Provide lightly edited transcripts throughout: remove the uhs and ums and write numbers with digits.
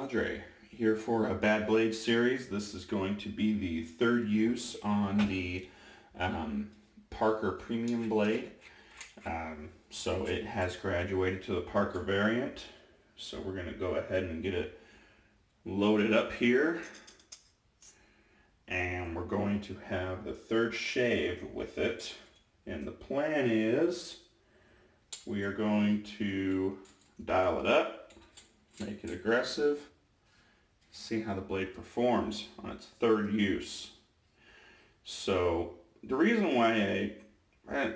Padre here for a Bad Blade series. This is going to be the third use on the Parker Premium Blade. So it has graduated to the Parker variant. So we're going to go ahead and get it loaded up here. And we're going to have the third shave with it. And the plan is we are going to dial it up, make it aggressive, see how the blade performs on its third use. So the reason why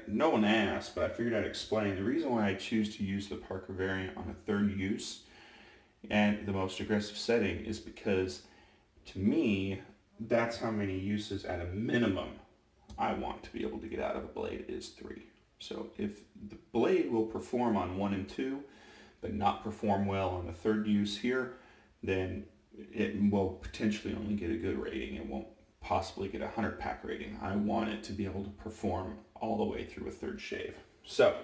no one asked, but I figured I'd explain, the reason why I choose to use the Parker variant on a third use and the most aggressive setting is because, to me, that's how many uses at a minimum I want to be able to get out of a blade is 3. So if the blade will perform on 1 and 2, but not perform well on the third use here, then it will potentially only get a good rating. It won't possibly get a 100 pack rating. I want it to be able to perform all the way through a third shave. So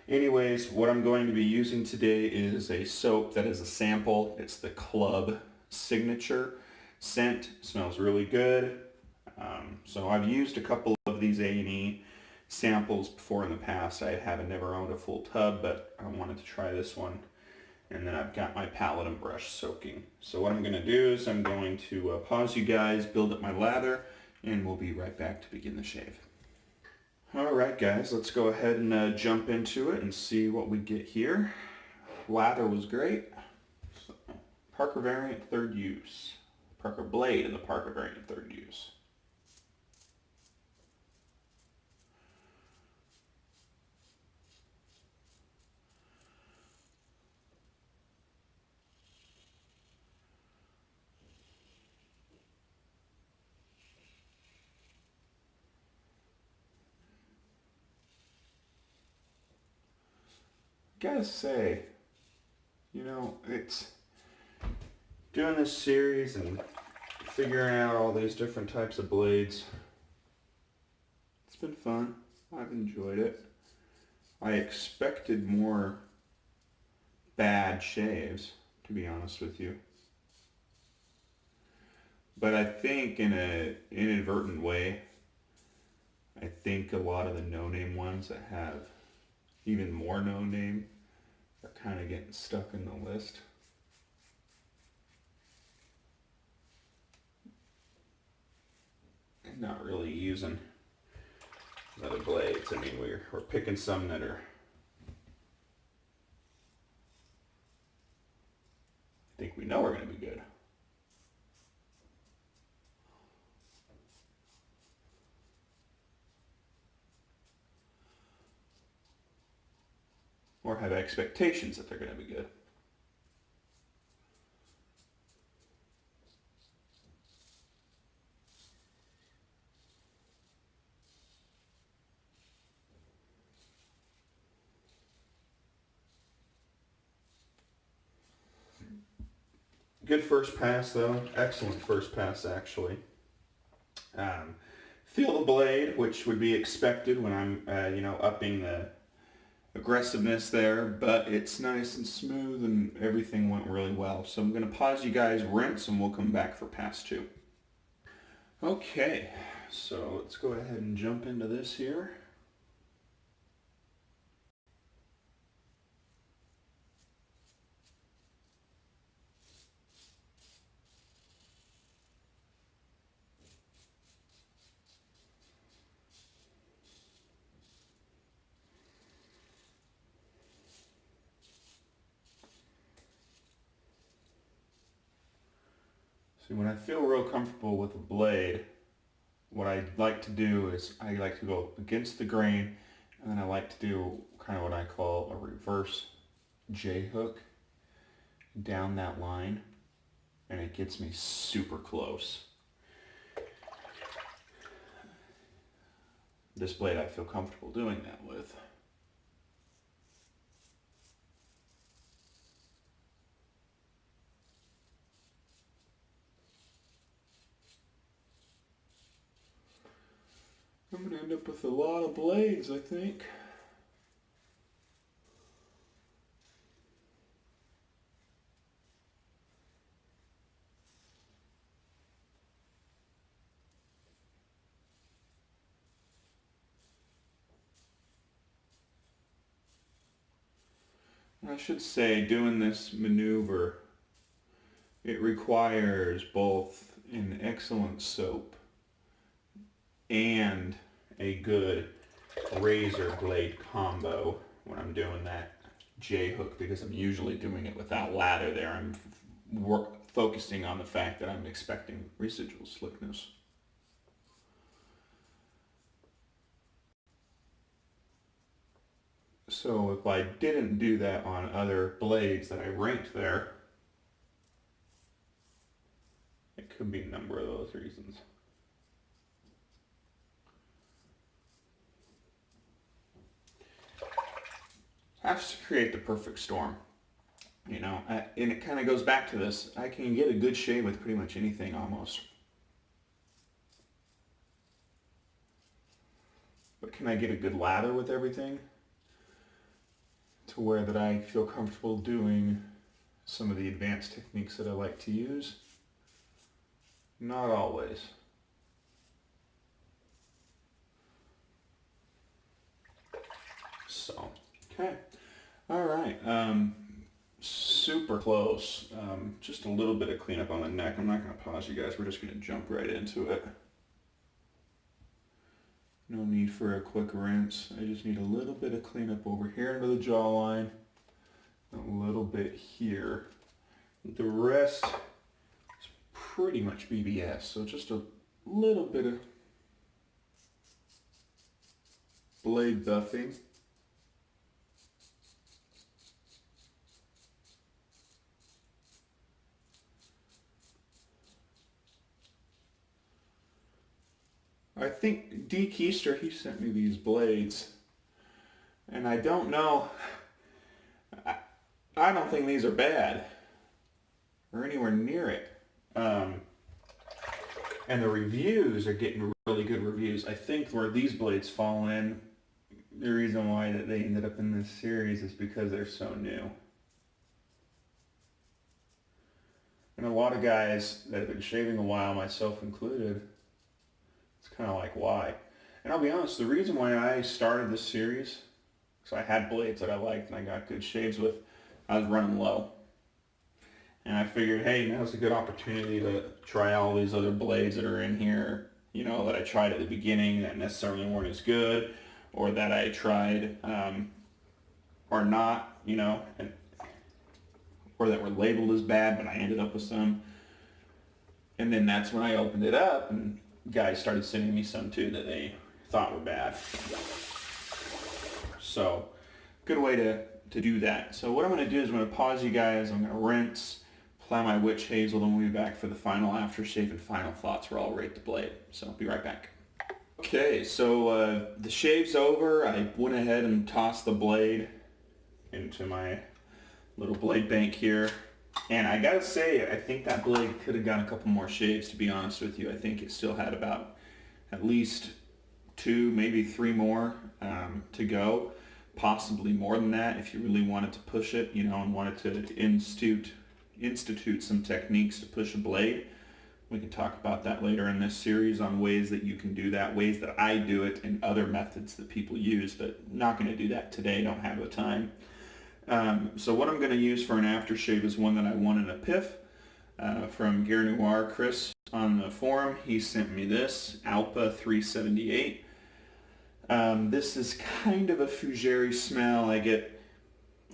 anyways, what I'm going to be using today is a soap that is a sample. It's the Club Signature scent. Smells really good. So I've used a couple of these A&E samples before in the past. I haven't never owned a full tub, but I wanted to try this one. And then I've got my palette and brush soaking. So what I'm going to do is I'm going to pause you guys, build up my lather, and we'll be right back to begin the shave. Alright guys, let's go ahead and jump into it and see what we get here. Lather was great. So, Parker variant third use. Parker blade in the Parker variant third use. Gotta say, it's doing this series and figuring out all these different types of blades. It's been fun. I've enjoyed it. I expected more bad shaves, to be honest with you. But I think in an inadvertent way, I think a lot of the no-name ones that have even more no-name are kind of getting stuck in the list. And not really using other blades. I mean, we're picking some that are, I think we know are going to be good. Or have expectations that they're going to be good. Good first pass though, excellent first pass actually. Feel the blade, which would be expected when I'm, upping the aggressiveness there, but it's nice and smooth and everything went really well. So I'm going to pause you guys, rinse, and we'll come back for pass 2. Okay, so let's go ahead and jump into this here. See, when I feel real comfortable with the blade, what I like to do is I like to go against the grain, and then I like to do kind of what I call a reverse J-hook down that line, and it gets me super close. This blade I feel comfortable doing that with. I'm going to end up with a lot of blades, I think. I should say, doing this maneuver, it requires both an excellent soap and a good razor blade combo when I'm doing that J-hook, because I'm usually doing it without lather there. I'm focusing on the fact that I'm expecting residual slickness. So if I didn't do that on other blades that I ranked there, it could be a number of those reasons. Has to create the perfect storm, you know, and it kind of goes back to this. I can get a good shave with pretty much anything almost. But can I get a good lather with everything to where that I feel comfortable doing some of the advanced techniques that I like to use? Not always. So, okay. All right. Super close. Just a little bit of cleanup on the neck. I'm not going to pause you guys. We're just going to jump right into it. No need for a quick rinse. I just need a little bit of cleanup over here under the jawline. A little bit here. The rest is pretty much BBS. So just a little bit of blade buffing. I think D. Keister, he sent me these blades, and I don't know, I don't think these are bad, or anywhere near it. And the reviews are getting really good reviews. I think where these blades fall in, the reason why that they ended up in this series is because they're so new. And a lot of guys that have been shaving a while, myself included, it's kind of like, why? And I'll be honest, the reason why I started this series, because I had blades that I liked and I got good shaves with, I was running low. And I figured, hey, now's a good opportunity to try all these other blades that are in here, you know, that I tried at the beginning that necessarily weren't as good, or that I tried or not, you know, or that were labeled as bad, but I ended up with some. And then that's when I opened it up, and guys started sending me some too that they thought were bad. So, good way to do that. So what I'm going to do is I'm going to pause you guys, I'm going to rinse, apply my witch hazel, then we'll be back for the final aftershave and final thoughts where I'll rate the blade. So I'll be right back. Okay, so the shave's over. I went ahead and tossed the blade into my little blade bank here. And I gotta say, I think that blade could have gotten a couple more shaves, to be honest with you. I think it still had about at least 2, maybe 3 more to go. Possibly more than that if you really wanted to push it, you know, and wanted to institute some techniques to push a blade. We can talk about that later in this series on ways that you can do that, ways that I do it, and other methods that people use, but not going to do that today, don't have the time. So what I'm going to use for an aftershave is one that I won in a PIF from Gare Noir. Chris on the forum, he sent me this, Alpa 378. This is kind of a fougere smell. I get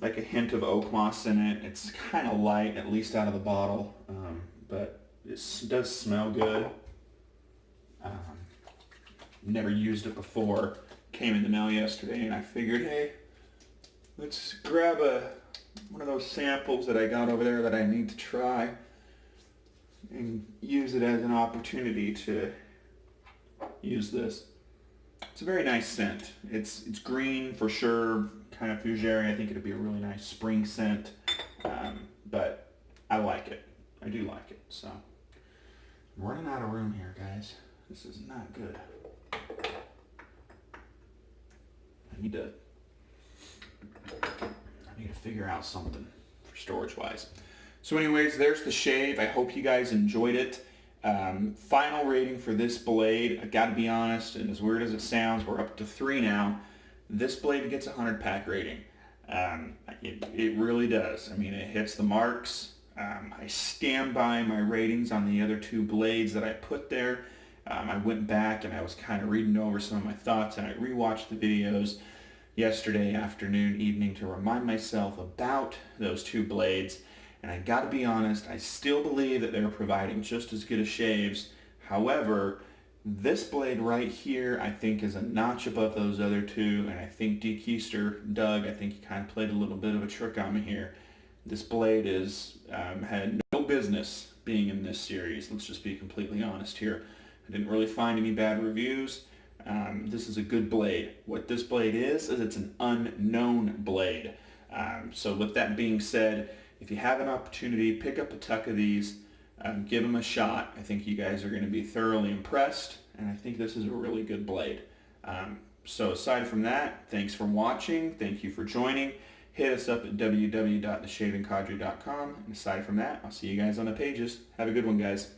like a hint of oak moss in it. It's kind of light, at least out of the bottle, but it does smell good. Never used it before. Came in the mail yesterday and I figured, hey, let's grab one of those samples that I got over there that I need to try and use it as an opportunity to use this. It's a very nice scent. It's green for sure, kind of fougere. I think it'd be a really nice spring scent, but I like it. I do like it. So I'm running out of room here, guys. This is not good. I need to figure out something for storage wise. So anyways, there's the shave. I hope you guys enjoyed it. Final rating for this blade, I gotta be honest, and as weird as it sounds, we're up to 3 now. This blade gets a 100 pack rating. It really does. I mean, it hits the marks. I stand by my ratings on the other two blades that I put there. I went back and I was kind of reading over some of my thoughts, and I rewatched the videos yesterday afternoon, evening, to remind myself about those two blades. And I got to be honest, I still believe that they're providing just as good a shaves. However, this blade right here, I think, is a notch above those other two, and I think D. Keister, Doug, I think he kind of played a little bit of a trick on me here. This blade had no business being in this series. Let's just be completely honest here. I didn't really find any bad reviews. This is a good blade. What this blade is it's an unknown blade. So with that being said, if you have an opportunity, pick up a tuck of these. Give them a shot. I think you guys are going to be thoroughly impressed, and I think this is a really good blade. So aside from that, thanks for watching. Thank you for joining. Hit us up at www.theshavingcadre.com, and aside from that, I'll see you guys on the pages. Have a good one, guys.